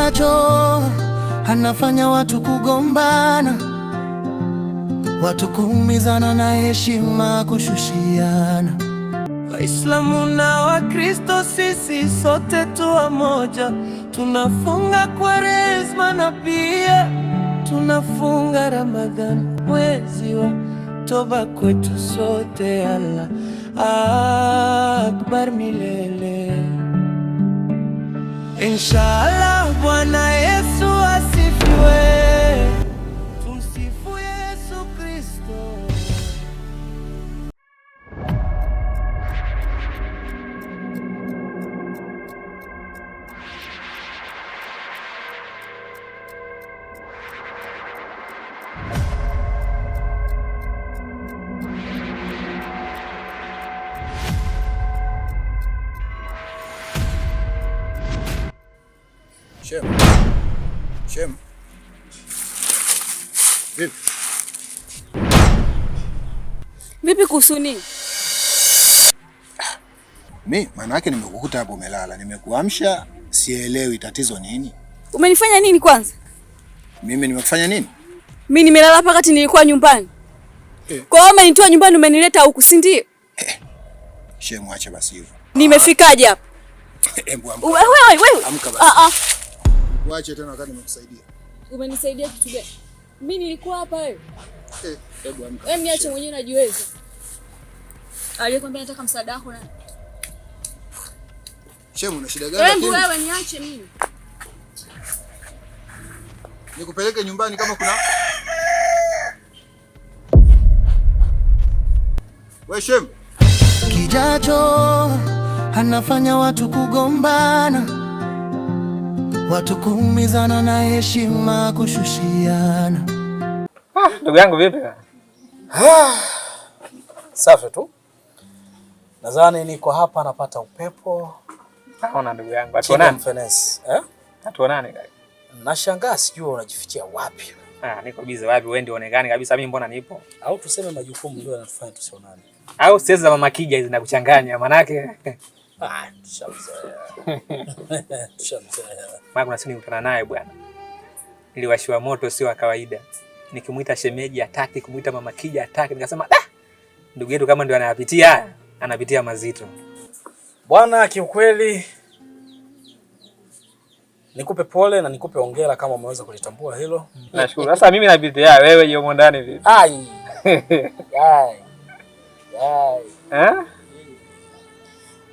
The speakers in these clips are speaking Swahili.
Kijacho anafanya watu kugombana, watu kuumizana na heshima kushushiana. Waislamu na Wakristo sisi sote tu wamoja, tunafunga Kwaresma na pia tunafunga Ramadhan, mwezi wa toba kwetu sote. Allah Akbar milele. Inshallah Bwana Yesu asifiwe. Tumsifu Yesu Kristo. Shem. Vipi kusuni? Maana yake nimekukuta hapo umelala, nimekuamsha, sielewi tatizo nini? Umenifanya nini kwanza? Mimi nimekufanya nini? Mimi nimelala hapa wakati nilikuwa nyumbani. Kwa hiyo umenitoa nyumbani umenileta huku, si ndio? Shem, acha basi hivyo. Nimefikaje hapa? Wewe. Amka basi. Waache tena wakati nimekusaidia. Umenisaidia kitu gani? Mimi nilikuwa hapa wewe. Hebu amka. Wewe niache mwenyewe najiweza. Aliyekwambia nataka msaada wako na. Shemu, una shida gani? Wewe niache mimi. Nikupeleke nyumbani kama kuna. Wewe Shemu. Kijacho anafanya watu kugombana, watu kuumizana na heshima kushushiana. Ndugu yangu vipi? Safi tu. Nadhani niko hapa napata upepo. Naona ndugu yangu. Atuonane. Atuonane guys. Nashangaa sijui unajifichia wapi. Niko busy wapi? Wewe ndio uonekane kabisa, mimi mbona nipo? Au tuseme majukumu ndio yanatufanya tusionane. Au sisi za mama Kija zinakuchanganya manake. Tushamzoea. Maana kuna siku nilikutana naye bwana. Niliwashiwa moto sio wa kawaida. Nikimuita shemeji hataki, kumuita mama Kija hataki. Nikasema ndugu yetu kama ndio anayapitia haya, anapitia mazito. Bwana, kiukweli nikupe pole na nikupe hongera kama umeweza kulitambua hilo. Nashukuru. Sasa mimi napitia wewe yumo ndani vipi?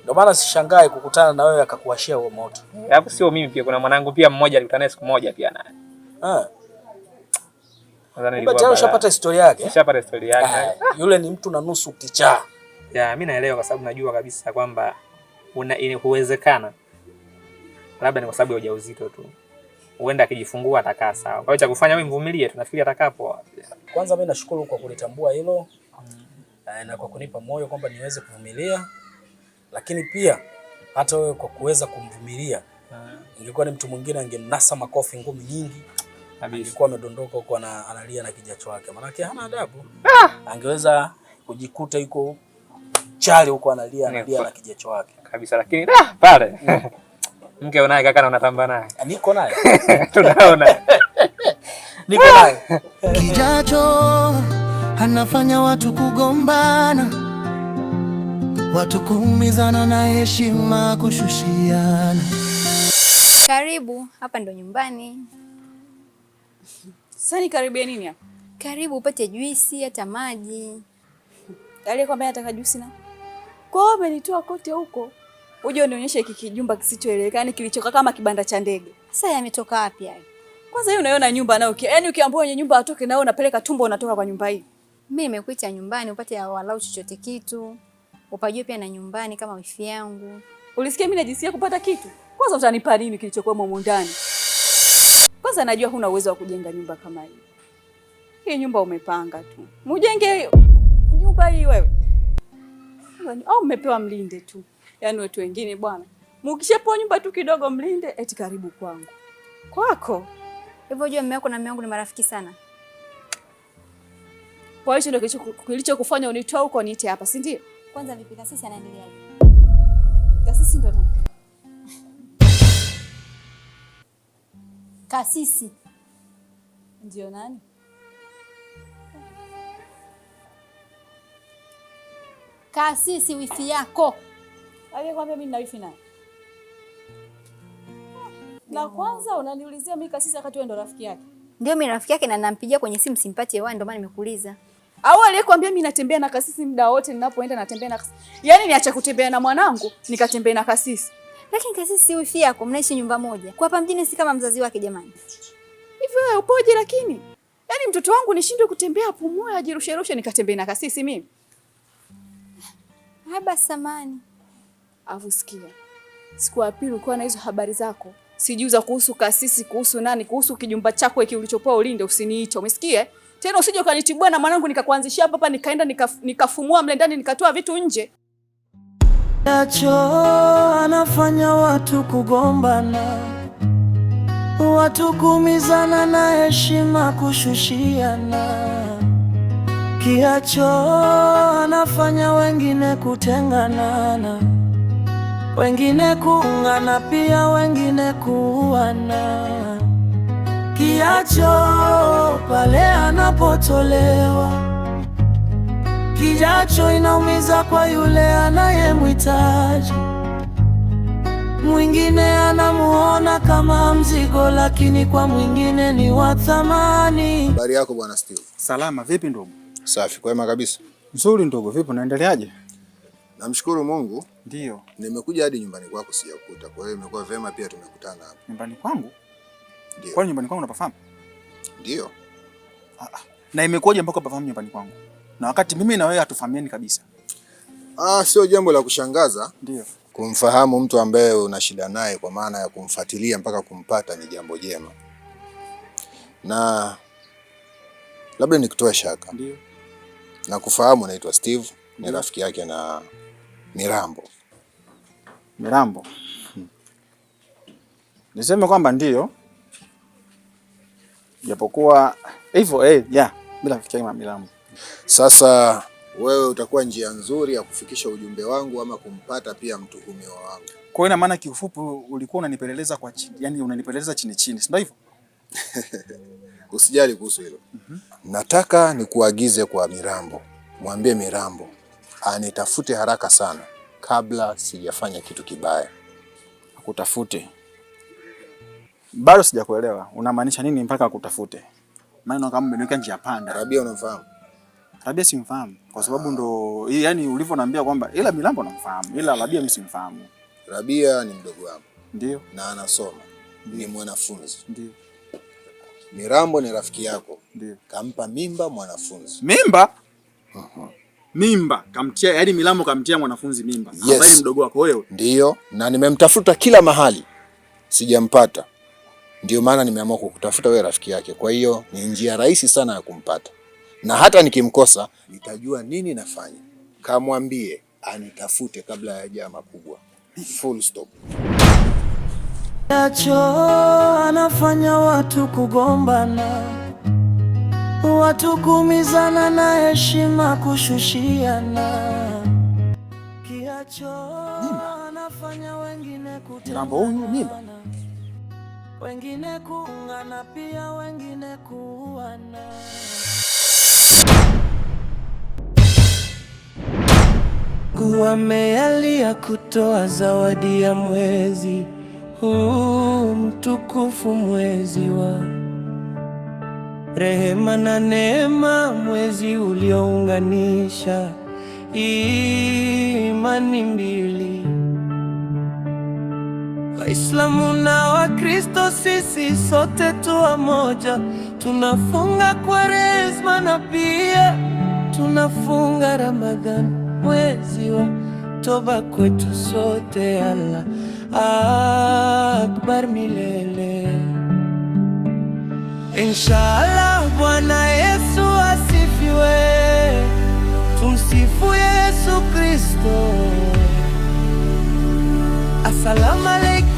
Ndio maana sishangai kukutana na wewe akakuashia huo moto. Hapo sio mimi pia, kuna mwanangu pia mmoja alikutana naye siku moja pia naye. Tayari ushapata historia yake? Ushapata historia yake. Yule ni mtu na nusu kichaa. Mimi naelewa kwa sababu najua kabisa kwamba inawezekana labda ni kwa sababu ya ujauzito tu. Huenda akijifungua atakaa sawa. Kwa hiyo cha kufanya wewe mvumilie, tunafikiri atakapo. Kwanza mimi nashukuru kwa kulitambua hilo. Na kwa kunipa moyo kwamba niweze kuvumilia. Lakini pia hata wewe kwa kuweza kumvumilia. Ingekuwa ni mtu mwingine angenasa makofi ngumi nyingi. Alikuwa amedondoka huko analia na kijacho wake. Maana yake hana adabu. Angeweza kujikuta yuko chali huko analia na kijacho wake. Kabisa, lakini pale. Mke unaye kaka na unatamba naye. Niko naye. Tunaona. Niko naye. Kijacho anafanya watu kugombana, watu kuumizana na heshima kushushiana. Karibu, hapa ndo nyumbani. Sasa ni karibia nini hapa? Karibu upate juisi hata maji. Aliyekwambia nataka juisi na. Kwa hiyo umenitoa kote huko. Uje unionyeshe hiki kijumba kisichoeleweka, kilichoka kama kibanda cha ndege. Sasa yametoka wapi hayo? Kwanza hiyo unaiona nyumba nayo. Yaani ukiambiwa kwenye nyumba atoke nao unapeleka tumbo unatoka kwa nyumba hii. Mimi nimekuita nyumbani upate walau chochote kitu. Upajue pia na nyumbani kama wifi yangu. Ulisikia mimi najisikia kupata kitu? Kwanza utanipa nini kilichokuwa humo ndani? Kwanza najua huna uwezo wa kujenga nyumba kama hii. Hii nyumba umepanga tu. Mujenge nyumba hii wewe. Au umepewa mlinde tu. Yaani watu wengine bwana. Mkishapewa nyumba tu kidogo mlinde eti karibu kwangu. Kwako. Hivyo unajua mume wako na mume wangu ni marafiki sana. Kwa hiyo ndio kilichokufanya unitoa huko niite hapa, si ndio? Kwanza vipi Kasisi anaendeleaje? Kasisi ndo Kasisi. Ndio nani? Kasisi wifi yako. Aliyekwambia mimi nina wifi naye? Na kwanza unaniulizia mimi kasisi wakati wewe ndo rafiki yake? Ndio mimi rafiki yake na nampigia kwenye simu simpati hewani, ndio maana nimekuuliza. Au aliyekwambia mimi natembea na kasisi muda wote ninapoenda natembea na kasisi? Yaani niache kutembea na mwanangu nikatembea na kasisi? Lakini kasisi si wifi yako, mnaishi nyumba moja. Kwa hapa mjini si kama mzazi wake jamani. Hivi wewe upoje lakini? Yaani mtoto wangu nishindwe kutembea pumua ajirusherushe nikatembea na kasisi mimi? Haba samani. Avusikia. Siku ya pili ulikuwa na hizo habari zako. Sijuza kuhusu kasisi, kuhusu nani, kuhusu kijumba chako hiki ulichopoa ulinde usiniite. Umesikia? Tena usije ukanitibua na mwanangu nikakuanzishia hapa nikaenda nikafumua mle ndani nikatoa vitu nje. Kiacho anafanya watu kugombana, watu kuumizana na heshima kushushiana. Kiacho anafanya wengine kutenganana, wengine kuungana, pia wengine kuuana. Kiacho pale anapotolewa, kijacho inaumiza kwa yule anayemhitaji. Mwingine anamuona kama mzigo, lakini kwa mwingine ni wa thamani. Habari yako bwana Steve? Salama, vipi ndugu? Safi, kwema kabisa. Nzuri ndugu, vipi unaendeleaje? Namshukuru Mungu. Ndio. Nimekuja hadi nyumbani kwako sijakukuta. Kwa hiyo imekuwa vema pia tumekutana hapa. Nyumbani kwangu? Ndio. Kwa nyumbani kwangu unapafahamu? Ndio. Na imekuwaje mpaka upafahamu nyumbani kwangu? Na wakati mimi na wewe hatufahamiani kabisa. Sio jambo la kushangaza. Ndio. Kumfahamu mtu ambaye una shida naye kwa maana ya kumfuatilia mpaka kumpata ni jambo jema. Na labda nikutoe shaka. Ndio. Na kufahamu naitwa Steve, ni rafiki yake na Mirambo. Mirambo. Niseme kwamba ndio. Japokuwa hivyo bila rafiki yake Mirambo. Sasa wewe utakuwa njia nzuri ya kufikisha ujumbe wangu ama kumpata pia mtuhumiwa wangu. Kwa hiyo ina maana kiufupi ulikuwa unanipeleleza kwa chini, yani unanipeleleza chini chini, si ndio hivyo? Usijali kuhusu hilo. Nataka nikuagize kwa Mirambo. Mwambie Mirambo anitafute haraka sana kabla sijafanya kitu kibaya. Akutafute. Bado sijakuelewa. Unamaanisha nini mpaka akutafute? Maana kama umeniweka njia panda. Rabia unamfahamu? Rabia simfahamu kwa sababu ndo yani ulivyoniambia kwamba ila Mirambo namfahamu ila Rabia mimi simfahamu. Rabia ni mdogo wangu. Ndio. Na anasoma. Ni mwanafunzi. Ndio. Mirambo ni rafiki yako. Ndio. Kampa mimba mwanafunzi. Mimba? Mimba kamtia, yani Mirambo kamtia mwanafunzi mimba. Yes. Ambaye ni mdogo wako wewe. Ndio, na nimemtafuta kila mahali. Sijampata. Ndio maana nimeamua kukutafuta wewe rafiki yake. Kwa hiyo ni njia rahisi sana ya kumpata. Na hata nikimkosa nitajua nini nafanya. Kamwambie anitafute kabla hayajawa makubwa. Full stop. Kiacho anafanya watu kugombana, watu kuumizana na heshima kushushiana. Kiacho anafanya wengine kutenganana, wengine kuungana, pia wengine kuuana. Wamealia kutoa zawadi ya mwezi huu mtukufu, mwezi wa rehema na neema, mwezi uliounganisha imani mbili, Waislamu na Wakristo. Sisi sote tu moja, tunafunga Kwaresma na pia tunafunga Ramadhani, mwezi wa toba kwetu sote. Allah akbar milele. Inshallah, Bwana Yesu asifiwe. Tumsifu Yesu Kristo. Assalamu alaikum.